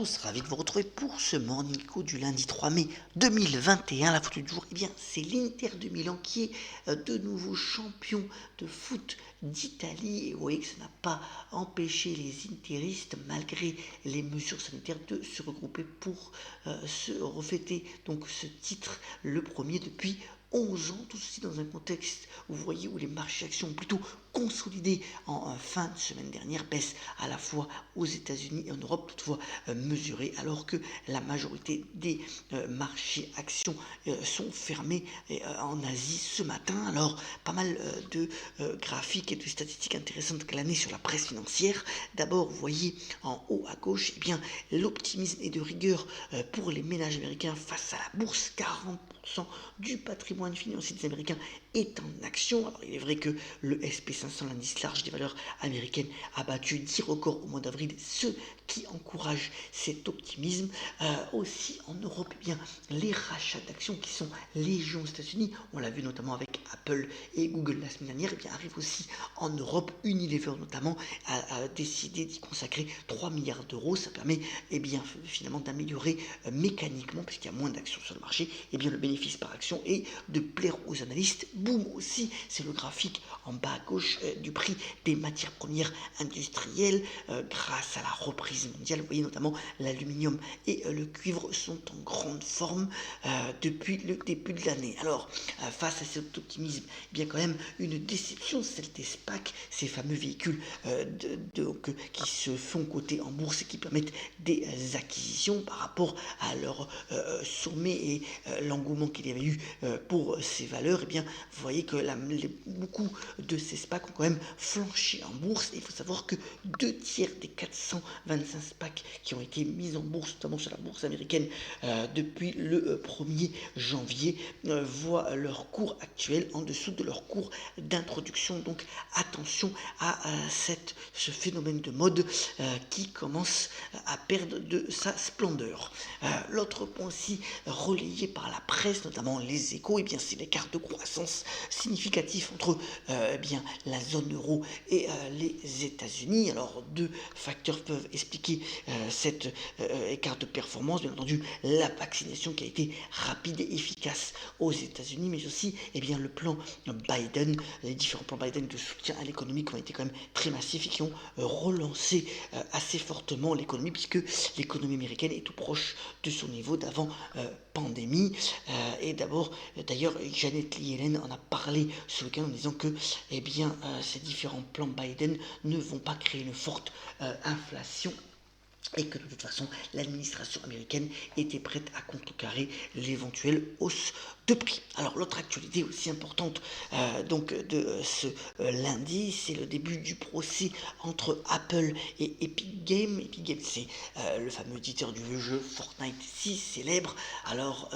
tous, ravi de vous retrouver pour ce Morning Call du lundi 3 mai 2021. La photo du jour, c'est l'Inter de Milan qui est de nouveau champion de foot d'Italie. Et vous voyez que ça n'a pas empêché les interistes, malgré les mesures sanitaires, de se regrouper pour se refêter donc ce titre, le premier depuis 11 ans, tout ceci dans un contexte, vous voyez, où les marchés actions ont plutôt consolidé en fin de semaine dernière, baisse à la fois aux États-Unis et en Europe, toutefois mesurée, alors que la majorité des marchés actions sont fermés en Asie ce matin. Alors, pas mal de graphiques et de statistiques intéressantes glanées sur la presse financière. D'abord, vous voyez en haut à gauche, l'optimisme est de rigueur pour les ménages américains face à la bourse. 40% du patrimoine financier des Américains est en action. Alors, il est vrai que le SP500, l'indice large des valeurs américaines, a battu 10 records au mois d'avril, ce qui encourage cet optimisme. Aussi en Europe, les rachats d'actions qui sont légion aux États-Unis, on l'a vu notamment avec Apple et Google la semaine dernière, arrivent aussi en Europe. Unilever notamment a décidé d'y consacrer 3 milliards d'euros. Ça permet finalement d'améliorer mécaniquement, puisqu'il y a moins d'actions sur le marché, le bénéfice par action et de plaire aux analystes. Boom aussi, c'est le graphique en bas à gauche du prix des matières premières industrielles grâce à la reprise mondiale. Vous voyez notamment l'aluminium et le cuivre sont en grande forme depuis le début de l'année. Alors, face à cet optimisme, quand même une déception, celle des SPAC, ces fameux véhicules qui se font coter en bourse et qui permettent des acquisitions par rapport à leur sommet et l'engouement qu'il y avait eu pour ces valeurs. Vous voyez que beaucoup de ces SPAC ont quand même flanché en bourse. Il faut savoir que 2/3 des 425 SPAC qui ont été mises en bourse, notamment sur la bourse américaine depuis le 1er janvier, voient leur cours actuel en dessous de leur cours d'introduction. Donc attention à ce phénomène de mode qui commence à perdre de sa splendeur. L'autre point aussi relayé par la presse, notamment les Échos, c'est l'écart de croissance significatif entre la zone euro et les États-Unis. Alors, deux facteurs peuvent expliquer cet écart de performance. Bien entendu, la vaccination qui a été rapide et efficace aux États-Unis, mais aussi le plan Biden, les différents plans Biden de soutien à l'économie qui ont été quand même très massifs et qui ont relancé assez fortement l'économie, puisque l'économie américaine est tout proche de son niveau d'avant pandémie. Et d'ailleurs, Janet Yellen en a parlé ce week-end en disant que ces différents plans Biden ne vont pas créer une forte inflation, et que de toute façon l'administration américaine était prête à contrecarrer l'éventuelle hausse de prix. Alors l'autre actualité aussi importante de ce lundi, c'est le début du procès entre Apple et Epic Games. Epic Games, c'est le fameux éditeur du jeu Fortnite si célèbre. Alors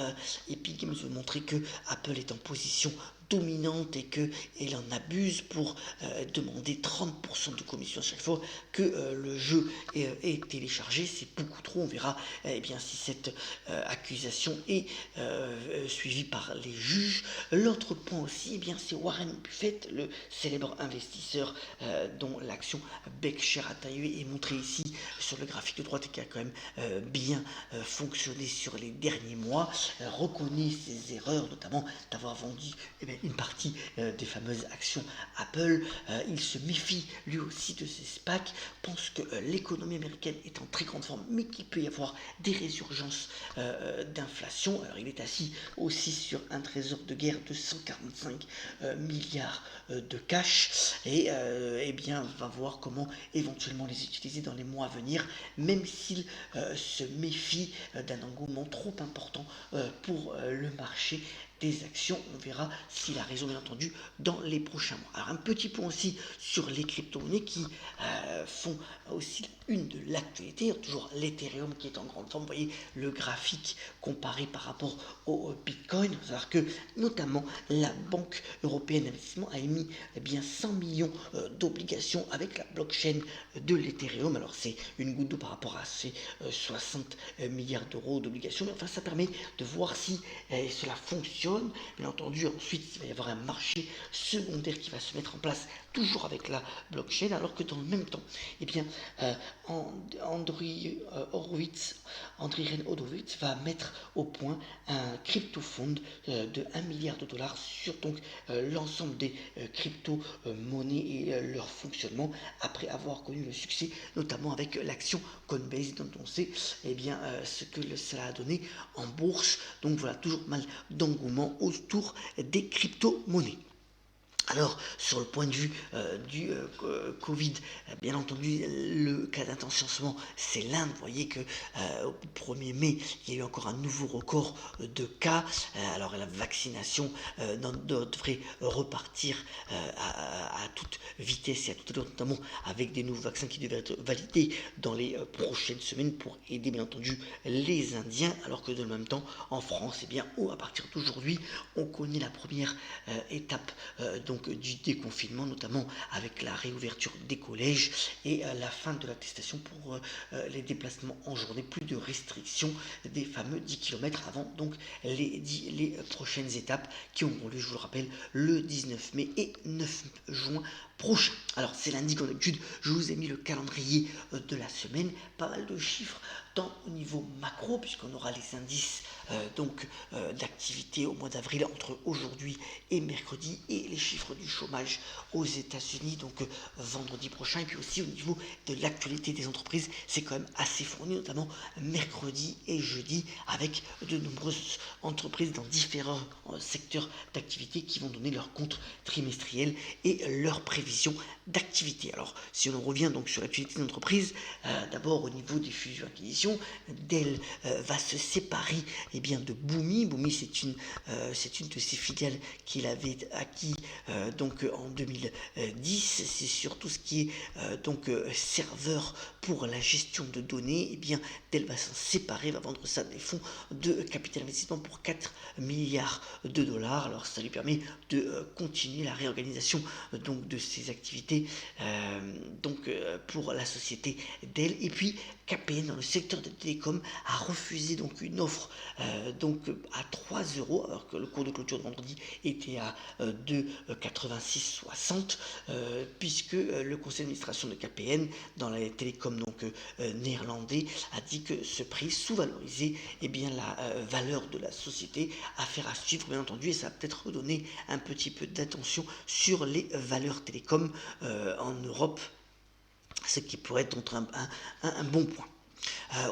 Epic Games veut montrer que Apple est en position dominante et qu'elle en abuse pour demander 30% de commission à chaque fois que le jeu est téléchargé. C'est beaucoup trop. On verra si cette accusation est suivie par les juges. L'autre point aussi, c'est Warren Buffett, le célèbre investisseur dont l'action Berkshire Hathaway est montrée ici sur le graphique de droite et qui a quand même bien fonctionné sur les derniers mois, reconnaît ses erreurs, notamment d'avoir vendu une partie des fameuses actions Apple. Il se méfie lui aussi de ces SPAC, pense que l'économie américaine est en très grande forme, mais qu'il peut y avoir des résurgences d'inflation. Alors il est assis aussi sur un trésor de guerre de 145 milliards de cash et va voir comment éventuellement les utiliser dans les mois à venir, même s'il se méfie d'un engouement trop important pour le marché des actions. On verra s'il a raison, bien entendu, dans les prochains mois. Alors un petit point aussi sur les crypto-monnaies qui font aussi une de l'actualité, toujours l'Ethereum qui est en grande forme. Vous voyez le graphique comparé par rapport au Bitcoin. Il faut savoir que notamment la Banque européenne d'investissement a émis 100 millions d'obligations avec la blockchain de l'Ethereum. Alors c'est une goutte d'eau par rapport à ces 60 milliards d'euros d'obligations, mais enfin ça permet de voir si cela fonctionne. fonctionne. Bien entendu, ensuite, il va y avoir un marché secondaire qui va se mettre en place, toujours avec la blockchain, alors que dans le même temps, eh bien, Andriy Horowitz va mettre au point un crypto-fonds de 1 milliard de dollars sur donc l'ensemble des crypto-monnaies et leur fonctionnement, après avoir connu le succès, notamment avec l'action Coinbase, dont on sait bien, ce que cela a donné en bourse. Donc voilà, toujours mal d'engouement autour des crypto-monnaies. Alors, sur le point de vue du Covid, bien entendu, le cas d'intention en ce moment, c'est l'Inde. Vous voyez que au 1er mai, il y a eu encore un nouveau record de cas. Alors, la vaccination devrait repartir à toute vitesse et à toute allure, notamment avec des nouveaux vaccins qui devraient être validés dans les prochaines semaines pour aider, bien entendu, les Indiens. Alors que, dans le même temps, en France, eh bien, à partir d'aujourd'hui, on connaît la première étape donc du déconfinement, notamment avec la réouverture des collèges et la fin de l'attestation pour les déplacements en journée, plus de restrictions des fameux 10 km avant donc les prochaines étapes qui auront lieu, je vous le rappelle, le 19 mai et 9 juin prochain. Alors c'est lundi comme d'habitude, je vous ai mis le calendrier de la semaine, pas mal de chiffres tant au niveau macro, puisqu'on aura les indices d'activité au mois d'avril entre aujourd'hui et mercredi, et les chiffres du chômage aux États-Unis, donc vendredi prochain. Et puis aussi au niveau de l'actualité des entreprises, c'est quand même assez fourni, notamment mercredi et jeudi, avec de nombreuses entreprises dans différents secteurs d'activité qui vont donner leurs comptes trimestriels et leurs prévisions d'activité. Alors, si on revient donc sur l'actualité d'entreprise, d'abord au niveau des fusions-acquisitions, Dell va se séparer bien, de Boomi. Boomi, c'est une de ses filiales qu'il avait acquis donc en 2010. C'est sur tout ce qui est serveur pour la gestion de données. Et bien, Dell va s'en séparer, va vendre ça à des fonds de capital investissement pour 4 milliards de dollars. Alors, ça lui permet de continuer la réorganisation donc de ses activités pour la société Dell. Et puis KPN dans le secteur des télécoms a refusé donc une offre à 3 euros, alors que le cours de clôture de vendredi était à 2,8660, puisque le conseil d'administration de KPN dans les télécoms néerlandais a dit que ce prix sous-valorisait bien la valeur de la société. Affaire à suivre, bien entendu, et ça va peut-être redonner un petit peu d'attention sur les valeurs télécoms en Europe, ce qui pourrait être un bon point.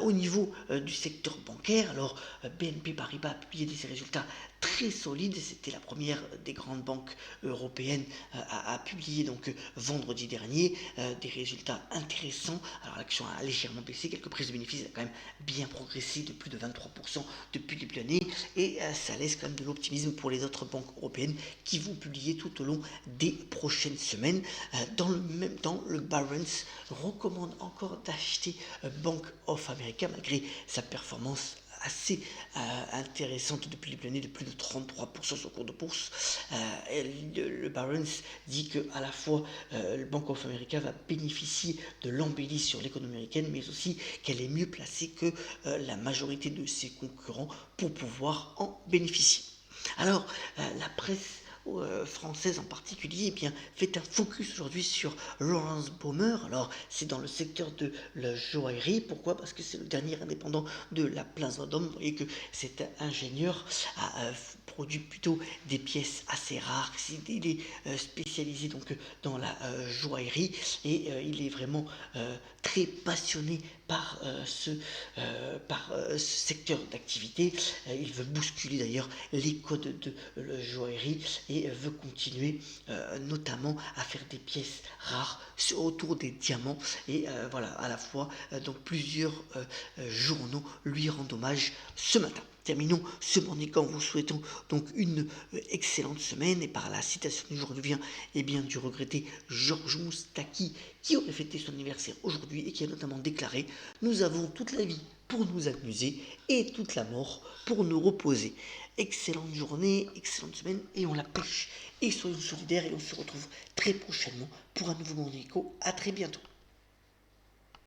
Au niveau du secteur bancaire, alors BNP Paribas a publié ses résultats très solides. C'était la première des grandes banques européennes à publier vendredi dernier des résultats intéressants. Alors l'action a légèrement baissé, quelques prises de bénéfices a quand même bien progressé de plus de 23% depuis le début de l'année, et ça laisse quand même de l'optimisme pour les autres banques européennes qui vont publier tout au long des prochaines semaines. Dans le même temps, le Barron's recommande encore d'acheter Bank of America malgré sa performance assez intéressante depuis le début de l'année de plus de 33% sur le cours de bourse. Le Barron's dit que à la fois le Bank of America va bénéficier de l'embellie sur l'économie américaine, mais aussi qu'elle est mieux placée que la majorité de ses concurrents pour pouvoir en bénéficier. Alors, la presse française en particulier fait un focus aujourd'hui sur Laurence Baumer. Alors c'est dans le secteur de la joaillerie. Pourquoi? Parce que c'est le dernier indépendant de la Place Vendôme. Vous voyez que cet ingénieur a produit plutôt des pièces assez rares. Il est spécialisé dans la joaillerie, et il est vraiment très passionné par ce secteur d'activité. Il veut bousculer d'ailleurs les codes de la joaillerie et veut continuer notamment à faire des pièces rares autour des diamants. Et voilà, à la fois plusieurs journaux lui rendent hommage ce matin. Terminons ce morning en vous souhaitant une excellente semaine, et par la citation du jour vient du regretté Georges Moustaki, qui aurait fêté son anniversaire aujourd'hui et qui a notamment déclaré: nous avons toute la vie pour nous amuser et toute la mort pour nous reposer. Excellente journée, excellente semaine, et on la pêche et soyons solidaires, et on se retrouve très prochainement pour un nouveau Morning Echo. À très bientôt.